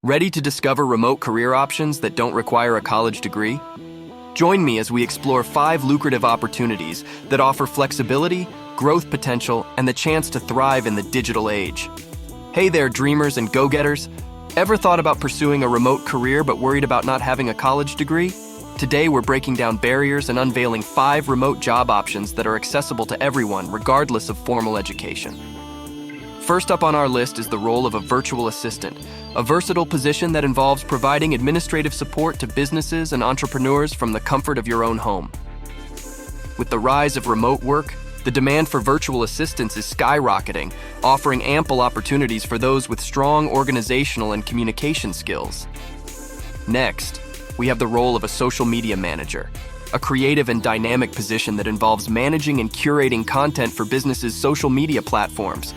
Ready to discover remote career options that don't require a college degree? Join me as we explore 5 lucrative opportunities that offer flexibility, growth potential, and the chance to thrive in the digital age. Hey there, dreamers and go-getters. Ever thought about pursuing a remote career but worried about not having a college degree? Today, we're breaking down barriers and unveiling 5 remote job options that are accessible to everyone, regardless of formal education. First up on our list is the role of a virtual assistant, a versatile position that involves providing administrative support to businesses and entrepreneurs from the comfort of your own home. With the rise of remote work, the demand for virtual assistants is skyrocketing, offering ample opportunities for those with strong organizational and communication skills. Next, we have the role of a social media manager, a creative and dynamic position that involves managing and curating content for businesses' social media platforms.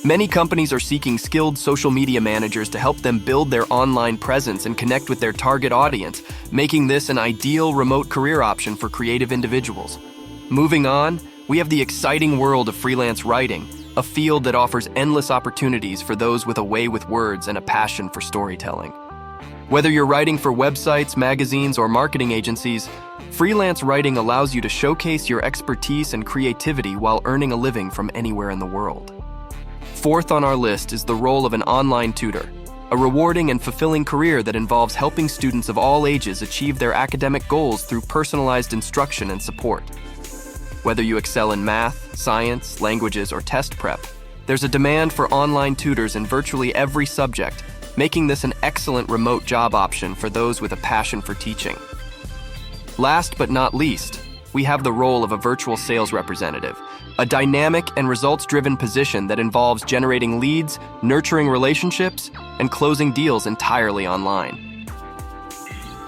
Many companies are seeking skilled social media managers to help them build their online presence and connect with their target audience, making this an ideal remote career option for creative individuals. Moving on, we have the exciting world of freelance writing, a field that offers endless opportunities for those with a way with words and a passion for storytelling. Whether you're writing for websites, magazines, or marketing agencies, freelance writing allows you to showcase your expertise and creativity while earning a living from anywhere in the world. Fourth on our list is the role of an online tutor, a rewarding and fulfilling career that involves helping students of all ages achieve their academic goals through personalized instruction and support. Whether you excel in math, science, languages, or test prep, there's a demand for online tutors in virtually every subject, making this an excellent remote job option for those with a passion for teaching. Last but not least, we have the role of a virtual sales representative, a dynamic and results-driven position that involves generating leads, nurturing relationships, and closing deals entirely online.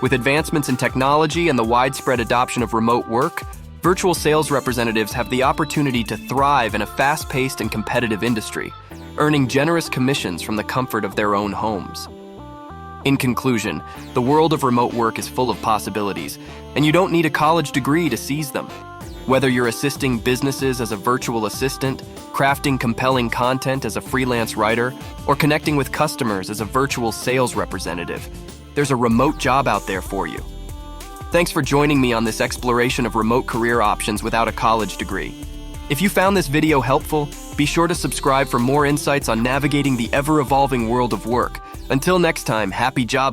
With advancements in technology and the widespread adoption of remote work, virtual sales representatives have the opportunity to thrive in a fast-paced and competitive industry, earning generous commissions from the comfort of their own homes. In conclusion, the world of remote work is full of possibilities, and you don't need a college degree to seize them. Whether you're assisting businesses as a virtual assistant, crafting compelling content as a freelance writer, or connecting with customers as a virtual sales representative, there's a remote job out there for you. Thanks for joining me on this exploration of remote career options without a college degree. If you found this video helpful, be sure to subscribe for more insights on navigating the ever-evolving world of work. Until next time, happy job hunting.